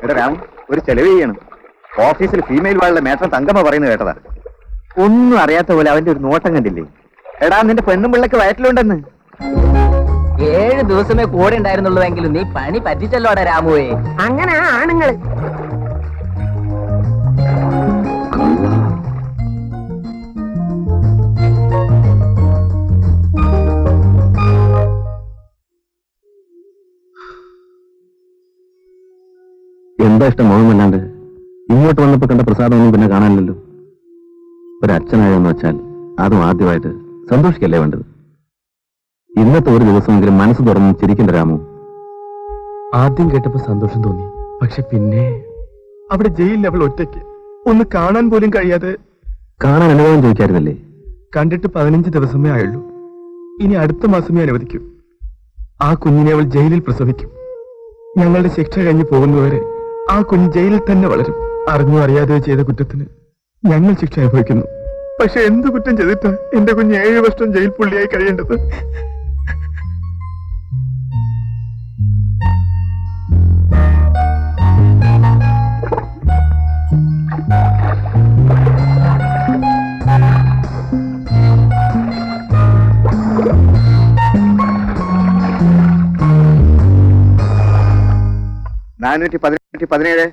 എടാ രാം, ഒരു ചെലവ് ചെയ്യണം. ഓഫീസിൽ ഫീമെയിൽ വാളുടെ മേട്ടർ തങ്കമ്മ പറയുന്നത് കേട്ടതാ. ഒന്നും അറിയാത്ത പോലെ അവന്റെ ഒരു നോട്ടം കണ്ടില്ലേ? എടാ, നിന്റെ പെണ്ണും പിള്ളക്ക് വയറ്റിലുണ്ടെന്ന്. 7 ദിവസമേ കൂടെ ഉണ്ടായിരുന്നുള്ളൂവെങ്കിലും നീ പണി പറ്റിച്ചല്ലോടെ രാമുവേ. അങ്ങനെ ആണുങ്ങൾ. എന്താ ഇഷ്ടം മുഖമല്ലാണ്ട്? ഇങ്ങോട്ട് വന്നപ്പോ കണ്ട പ്രസാദമൊന്നും പിന്നെ കാണാനില്ലല്ലോ. ഒരച്ഛനായെന്ന് വെച്ചാൽ അതും ആദ്യമായിട്ട് സന്തോഷിക്കല്ലേ വേണ്ടത്. ഇന്നത്തെ ഒരു ദിവസമെങ്കിലും മനസ്സ് തുറന്ന് ചിരിക്കേണ്ട രാമു. ആദ്യം കേട്ടപ്പോ സന്തോഷം തോന്നി. പക്ഷെ പിന്നെ അവിടെ ജയിലിൽ അവൾ ഒറ്റയ്ക്ക്, ഒന്ന് കാണാൻ പോലും കഴിയാതെ. കാണാൻ അനുഭവം ചോദിക്കായിരുന്നല്ലേ? കണ്ടിട്ട് 15 ദിവസമേ ആയുള്ളൂ. ഇനി അടുത്ത മാസമേ അനുവദിക്കൂ. ആ കുഞ്ഞിനെ അവൾ ജയിലിൽ പ്രസവിക്കും. ഞങ്ങളുടെ ശിക്ഷ കഴിഞ്ഞ് പോകുന്നവരെ ആ കുഞ്ഞ് ജയിലിൽ തന്നെ വളരും. അറിഞ്ഞോ അറിയാതെയോ ചെയ്ത കുറ്റത്തിന് ഞങ്ങൾ ശിക്ഷ അനുഭവിക്കുന്നു. പക്ഷെ എന്ത് കുറ്റം ചെയ്തിട്ട് എന്റെ കുഞ്ഞ് 7 വർഷം ജയിൽ പുള്ളിയായി കഴിയേണ്ടത്? നാനൂറ്റി 17,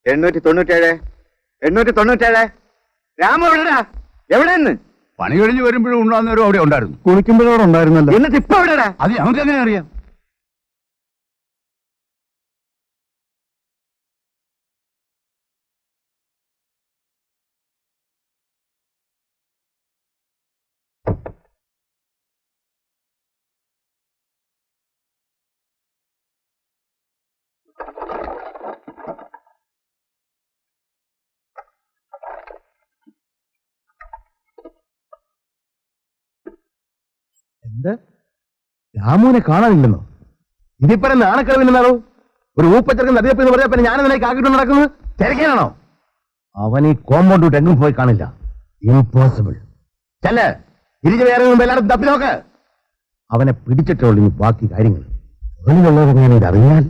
897, 897. രാമ എവിടെടാ? എവിടെന്ന്? പണി കഴിഞ്ഞ് വരുമ്പോഴും ഉണ്ടാകുന്നവരും അവിടെ ഉണ്ടായിരുന്നു. കുളിക്കുമ്പോഴോടെ ഉണ്ടായിരുന്നല്ലോ. എന്നിട്ട് ഇപ്പൊ എവിടെടാ? അത് ഞങ്ങൾക്ക് എങ്ങനെ അറിയാം? എന്ത്? രാമുവിനെ കാണാനില്ലെന്നോ? ഇതിപ്പോ നാണക്കളവില്ലെന്നാണോ? ഒരു ഊപ്പച്ചെറുക്കൻ നദിയപ്പ് എന്ന് പറഞ്ഞാൽ പിന്നെ ഞാനെന്നെ കാക്കിട്ട് നടക്കുന്നത് തിരക്കാനാണോ? അവൻ ഈ കോമ്പൗണ്ട് വിട്ട് എങ്ങും പോയി കാണില്ല. ഇംപോസിബിൾ. ചെല്ല്, ഇരിച്ചു വേറെ എല്ലാവരും തപ്പി നോക്ക്. അവനെ പിടിച്ചിട്ടുള്ളൂ ഇനി ബാക്കി കാര്യങ്ങൾ. ഒന്നിനുള്ളവരെങ്ങനെ ഇതറിഞ്ഞാൽ?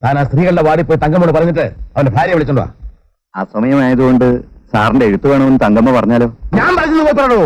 താൻ ആ സ്ത്രീകളുടെ വാടി പോയി തങ്കമ്മോട് പറഞ്ഞിട്ട് അവന്റെ ഭാര്യ വിളിച്ചോണ്ടാ. ആ സമയമായതുകൊണ്ട് സാറിന്റെ എഴുത്ത് വേണമെന്ന് തങ്കമ്മ പറഞ്ഞാലോ? ഞാൻ പറഞ്ഞു പോയി പറയണോ?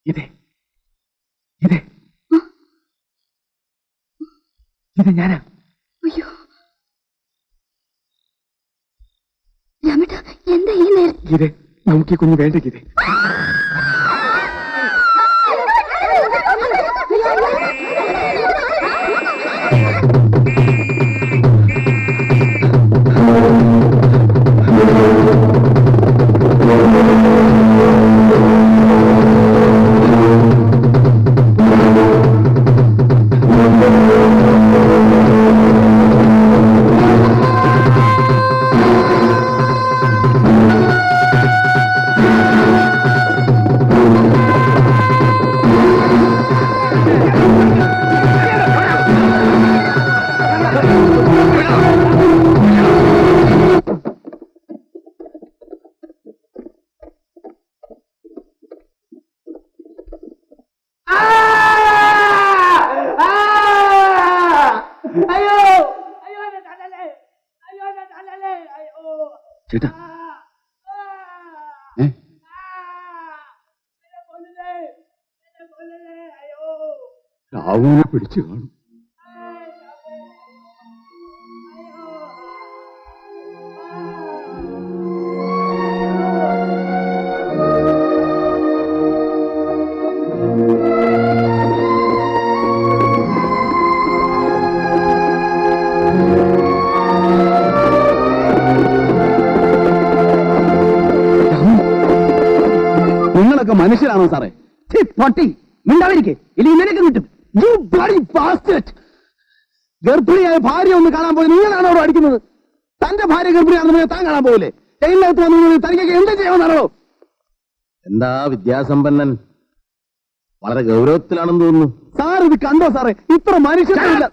ഇത് ഞാനാ. അയ്യോ രാമേട്ട, എന്താ ഈ നേരം? ഗീതേ, നമുക്ക് ഈ കുഞ്ഞ് വേണ്ട ഗീതേ. ചേട്ടാ, രാവുവിനെ പിടിച്ചു കാണും. മനുഷ്യരാണോ സാറേ? പട്ടി മിണ്ടാതിരിക്കെ, ഇനി നിനക്ക് കിട്ടും. You bloody bastard! ഗർഭിണിയായ ഭാര്യ ഒന്ന് കാണാൻ പോയി നിങ്ങളാണോ അവിടെ അടിക്കുന്നത്? തന്റെ ഭാര്യ ഗർഭിണിയാണെന്ന് താൻ കാണാൻ പോകില്ലേ? ജയിലിനകത്ത് വന്നു തനിക്കൊക്കെ എന്താ ചെയ്യാമെന്നാണോ? എന്താ വിദ്യാസമ്പന്നൻ വളരെ ഗൗരവത്തിലാണെന്ന് തോന്നുന്നു. സാർ ഇത് കണ്ടോ സാറേ? ഇത്ര മനുഷ്യരില്ല.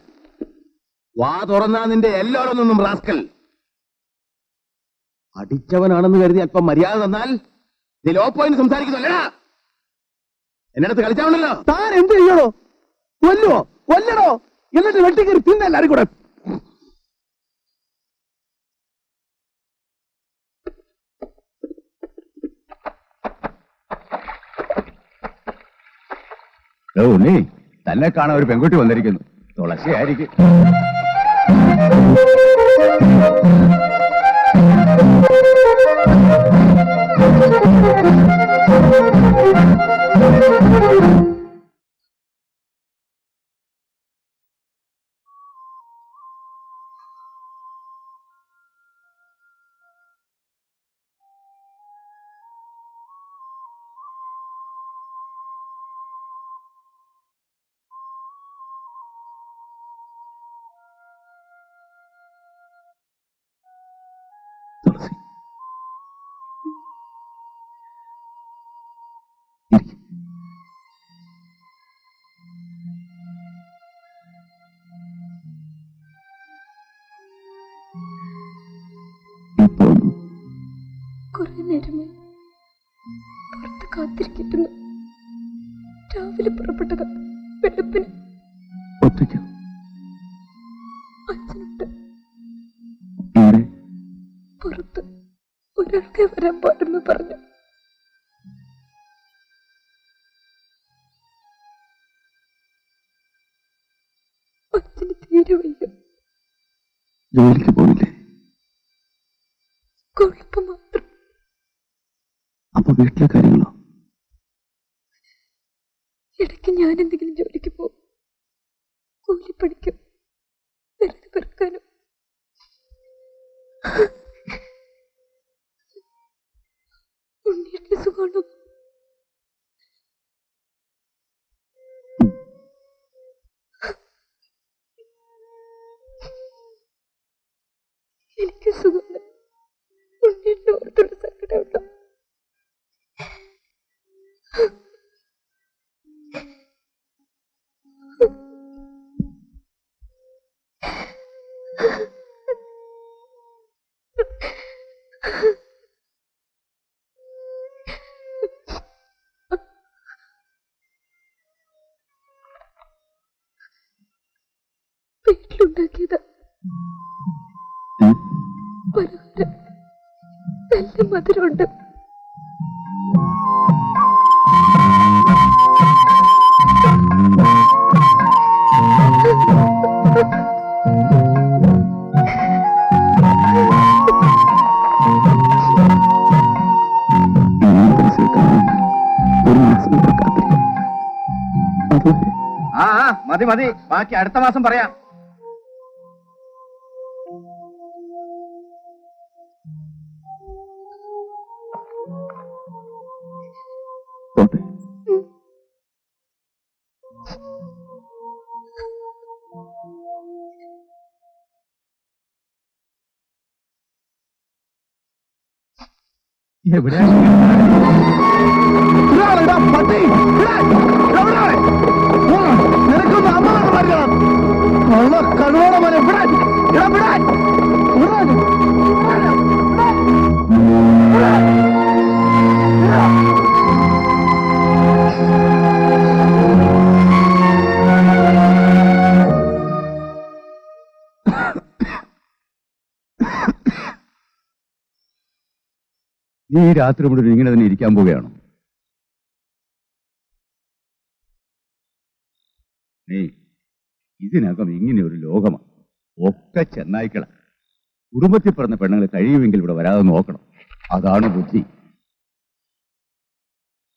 വാ തുറന്നാ നിന്റെ എല്ലാവരൊന്നും റാസ്കൽ. അടിച്ചവനാണെന്ന് കരുതി അല്പം മര്യാദ തന്നാൽ ലോ പോയിന്റ് സംസാരിക്കുന്നല്ലടാ. എന്നടുത്ത് കളിച്ചാവണല്ലോ. താൻ എന്ത് ചെയ്യണോ? കൊല്ലുവോ? കൊല്ലണോ? എന്നിട്ട് വെട്ടിക്കറി തിന്നല്ലാരും കൂടെ. ഉണ്ണി, തന്നെ കാണാൻ ഒരു പെൺകുട്ടി വന്നിരിക്കുന്നു. തുളസിയായിരിക്കും. തുളസി, കുറെ നേരമായി പുറത്ത് കാത്തിരിക്കുന്നു. രാവിലെ പുറപ്പെട്ടത് വെളുപ്പിന്. ഒറ്റയ്ക്ക് അച്ഛനുണ്ട് ഇവിടെ? പുറത്ത് ഒരാൾക്ക് വരാൻ പാടെന്ന് പറഞ്ഞു. അച്ഛന് തീരെ വയ്യ. ജോലിക്ക് പോണില്ലേ? കൊഴുപ്പ് മാത്രം. അപ്പൊ വീട്ടിലെ കാര്യങ്ങളോ? ഇടയ്ക്ക് ഞാൻ എന്തെങ്കിലും ജോലിക്ക് പോകും. കൂലിപ്പണിക്കും വെറുതെ പെറുക്കാനും. ഉണ്ണിയുടെ സുഖമാണോ? എനിക്ക് സുഖമാണ്. ഉണ്ണിയുടെ ഓർത്തുള്ള സങ്കടമുണ്ടോ? വീട്ടിലുണ്ടാക്കിയത് പലഹാരം നല്ല മധുരമുണ്ട്. ഒരു മാസം കാത്തിരിക്കും. അതുവരെ മതി മതി, ബാക്കി അടുത്ത മാസം പറയാം. പോട്ടെ. എവിടെ നിനക്കൊന്ന് അമ്മ കഴിവോടെ മോനെ വിടാൻ വിടാൻ വിടാൻ. നീ ഈ രാത്രി മുഴുവൻ ഇങ്ങനെ തന്നെ ഇരിക്കാൻ പോവുകയാണോ? നീ ഇതിനകം ഇങ്ങനെ ഒരു ലോകമാണ്. ഒക്കെ ചെന്നായിക്കള. കുടുംബത്തിൽ പിറന്ന പെണ്ണുങ്ങൾ കഴിയുമെങ്കിൽ ഇവിടെ വരാതെ നോക്കണം. അതാണ് ബുദ്ധി.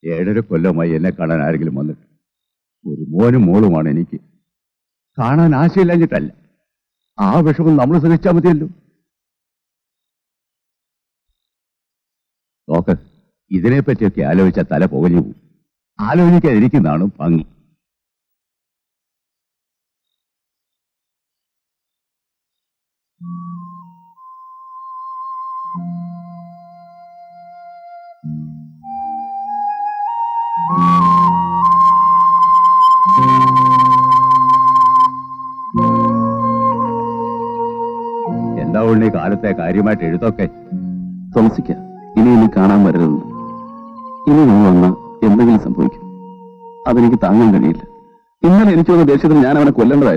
7.5 കൊല്ലമായി എന്നെ കാണാൻ ആരെങ്കിലും വന്നിട്ട്. ഒരു മോനും മോളുമാണ് എനിക്ക്. കാണാൻ ആശയില്ലാഞ്ഞിട്ടല്ല. ആ വിഷമം നമ്മൾ സഹിച്ചാൽ മതിയല്ലോ. നോക്ക്, ഇതിനെപ്പറ്റിയൊക്കെ ആലോചിച്ച തല പുകഞ്ഞു പോകും. ആലോചിക്കാതിരിക്കുന്നതാണ് ഭംഗി. എന്താ ഉണ്ണി കാലത്തെ കാര്യമായിട്ട് എഴുത്തൊക്കെ? തുളസിക്ക ഇനി ഇനി കാണാൻ വരരുത്. ഇനി നിങ്ങൾ വന്ന എന്തെങ്കിലും സംഭവിക്കും. അതെനിക്ക് താങ്ങാൻ കഴിയില്ല. ഇന്നലെ എനിക്ക് വന്ന ദേഷ്യത്തിൽ ഞാൻ അവനെ കൊല്ലേണ്ടതായിരുന്നു.